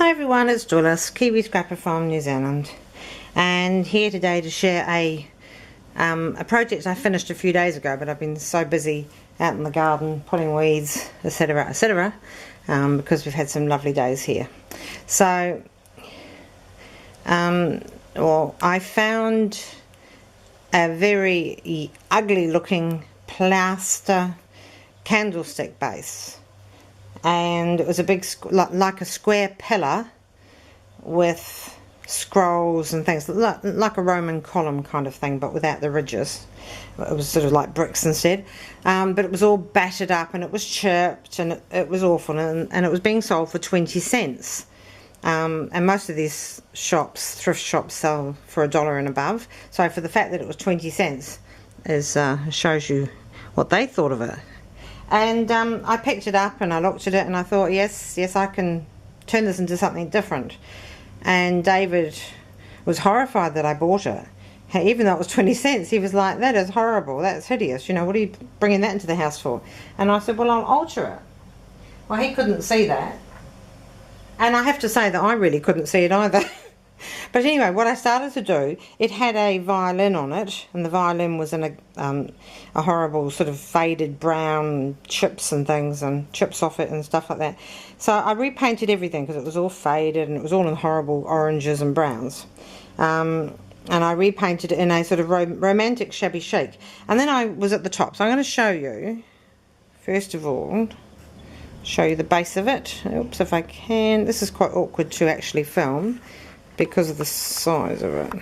Hi everyone, it's Dulles, Kiwi Scrapper from New Zealand, and here today to share a project I finished a few days ago, but I've been so busy out in the garden pulling weeds, etc, etc, because we've had some lovely days here. So well, I found a very ugly looking plaster candlestick base, and it was a big, like a square pillar with scrolls and things, like a Roman column kind of thing, but without the ridges. It was sort of like bricks instead, but it was all battered up and it was chirped and it was awful, and it was being sold for 20 cents. And most of these shops, thrift shops, sell for $1 and above, so for the fact that it was 20 cents is shows you what they thought of it. And I picked it up and I looked at it and I thought, yes, I can turn this into something different. And David was horrified that I bought it. Even though it was 20 cents, he was like, that is horrible, that's hideous, you know, what are you bringing that into the house for? And I said, well, I'll alter it. Well, he couldn't see that. And I have to say that I really couldn't see it either. But anyway, what I started to do, it had a violin on it, and the violin was in a horrible sort of faded brown chips and things, and chips off it and stuff like that. So I repainted everything because it was all faded and it was all in horrible oranges and browns. And I repainted it in a sort of romantic shabby chic. And then I was at the top. So I'm going to show you, first of all, show you the base of it. Oops, if I can. This is quite awkward to actually film because of the size of it.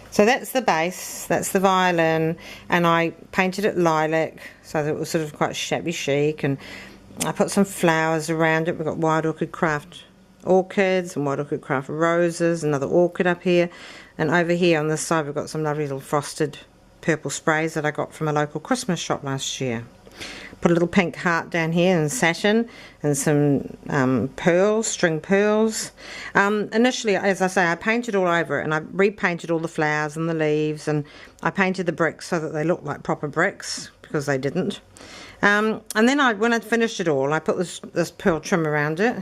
So that's the base, that's the violin, and I painted it lilac so that it was sort of quite shabby chic, and I put some flowers around it. We've got wild orchid craft orchids and wild orchid craft roses, another orchid up here, and over here on this side we've got some lovely little frosted purple sprays that I got from a local Christmas shop last year. Put a little pink heart down here in satin and some pearls, string pearls. Initially, as I say, I painted all over it, and I repainted all the flowers and the leaves, and I painted the bricks so that they looked like proper bricks, because they didn't. And then when I'd finished it all, I put this pearl trim around it,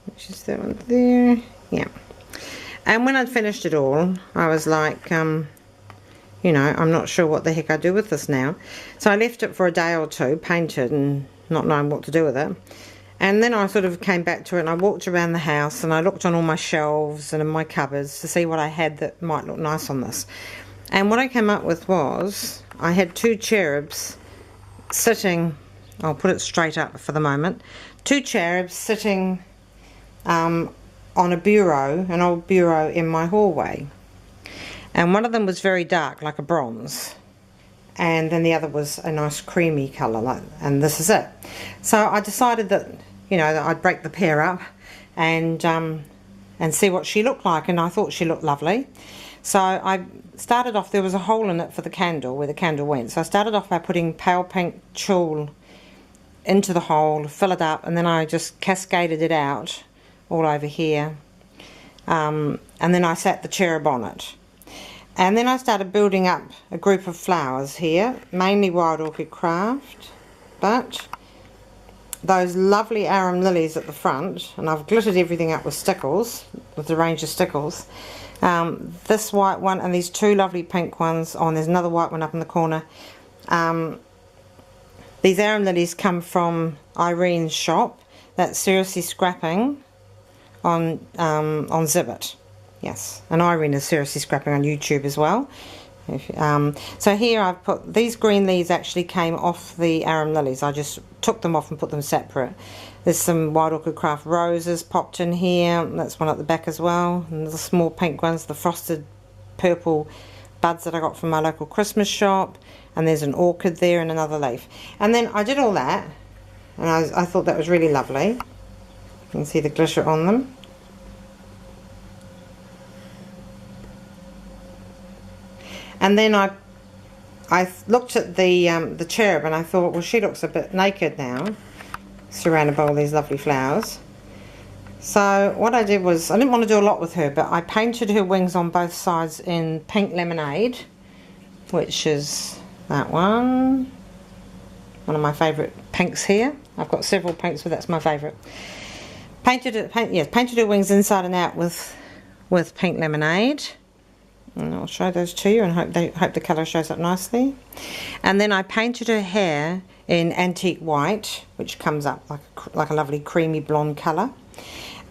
which is that one there, yeah. And when I'd finished it all, I was like, you know, I'm not sure what the heck I do with this now. So I left it for a day or two, painted, and not knowing what to do with it. And then I sort of came back to it, and I walked around the house, and I looked on all my shelves and in my cupboards to see what I had that might look nice on this. And what I came up with was, I had two cherubs sitting, I'll put it straight up for the moment, two cherubs sitting on a bureau, an old bureau in my hallway. And one of them was very dark, like a bronze, and then the other was a nice creamy colour, and this is it. So I decided that, you know, that I'd break the pair up and see what she looked like, and I thought she looked lovely. So I started off, there was a hole in it for the candle, where the candle went, so I started off by putting pale pink tulle into the hole, fill it up, and then I just cascaded it out all over here, and then I sat the cherub on it. And then I started building up a group of flowers here, mainly wild orchid craft, but those lovely arum lilies at the front, and I've glittered everything up with stickles, with the range of stickles. This white one and these two lovely pink ones. Oh, and there's another white one up in the corner. These arum lilies come from Irene's shop. That's seriously scrapping on Zibbit. Yes, and Irene is seriously scrapping on YouTube as well. So here I've put, these green leaves actually came off the arum lilies. I just took them off and put them separate. There's some wild orchid craft roses popped in here. That's one at the back as well. And the small pink ones, the frosted purple buds that I got from my local Christmas shop. And there's an orchid there and another leaf. And then I did all that, and I thought that was really lovely. You can see the glitter on them. And then I looked at the cherub, and I thought, well, she looks a bit naked now, surrounded by all these lovely flowers. So what I did was, I didn't want to do a lot with her, but I painted her wings on both sides in pink lemonade, which is that one. One of my favourite pinks here. I've got several pinks, but that's my favourite. painted her wings inside and out with pink lemonade. And I'll show those to you and hope the colour shows up nicely. And then I painted her hair in antique white, which comes up like a lovely creamy blonde colour.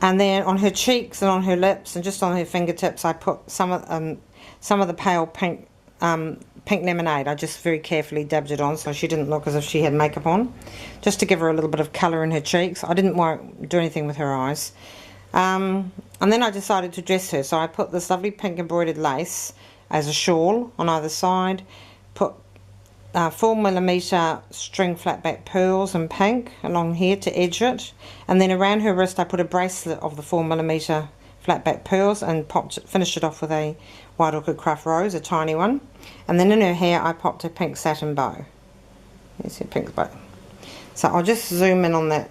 And then on her cheeks and on her lips and just on her fingertips, I put some of the pale pink pink lemonade. I just very carefully dabbed it on so she didn't look as if she had makeup on, just to give her a little bit of colour in her cheeks. I didn't want to do anything with her eyes. And then I decided to dress her, so I put this lovely pink embroidered lace as a shawl on either side, put 4mm string flat back pearls in pink along here to edge it, and then around her wrist I put a bracelet of the 4mm flat back pearls and finished it off with a white orchid craft rose, a tiny one. And then in her hair I popped a pink satin bow. There's her pink bow. So I'll just zoom in on that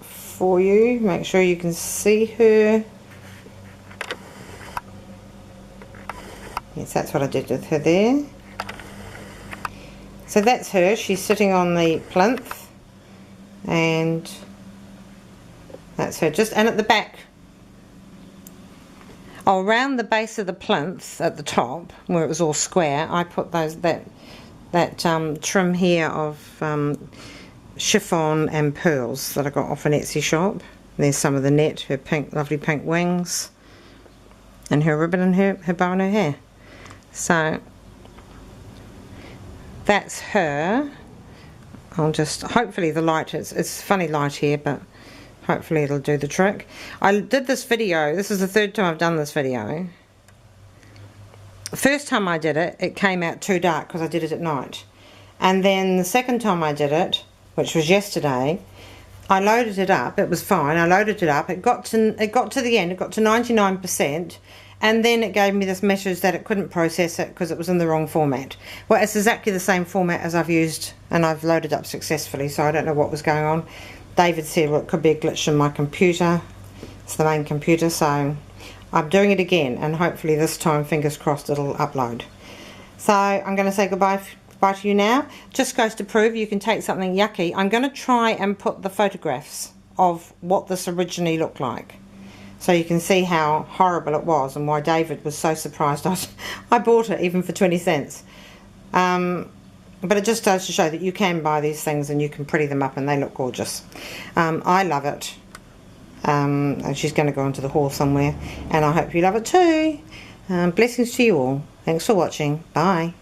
for you, make sure you can see her. Yes, that's what I did with her there. So that's her. She's sitting on the plinth, and that's her. Just, and at the back, around the base of the plinth at the top where it was all square, I put that trim here of chiffon and pearls that I got off an Etsy shop. And there's some of the net, her pink, lovely pink wings, and her ribbon and her bow and her hair. So that's her. I'll just, hopefully the light, it's funny light here, but hopefully it'll do the trick. I did this video, this is the third time I've done this video. The first time I did it, it came out too dark because I did it at night. And then the second time I did it, which was yesterday, I loaded it up, it was fine, I loaded it up, it got to the end, it got to 99%, and then it gave me this message that it couldn't process it because it was in the wrong format. Well, it's exactly the same format as I've used and I've loaded up successfully, so I don't know what was going on. David said, well, it could be a glitch in my computer. It's the main computer, so I'm doing it again, and hopefully this time, fingers crossed, it'll upload. So I'm going to say goodbye to you now. Just goes to prove you can take something yucky. I'm going to try and put the photographs of what this originally looked like, so you can see how horrible it was and why David was so surprised I bought it even for 20 cents. But it just goes to show that you can buy these things and you can pretty them up and they look gorgeous. I love it. And she's going to go into the hall somewhere, and I hope you love it too. Blessings to you all. Thanks for watching. Bye.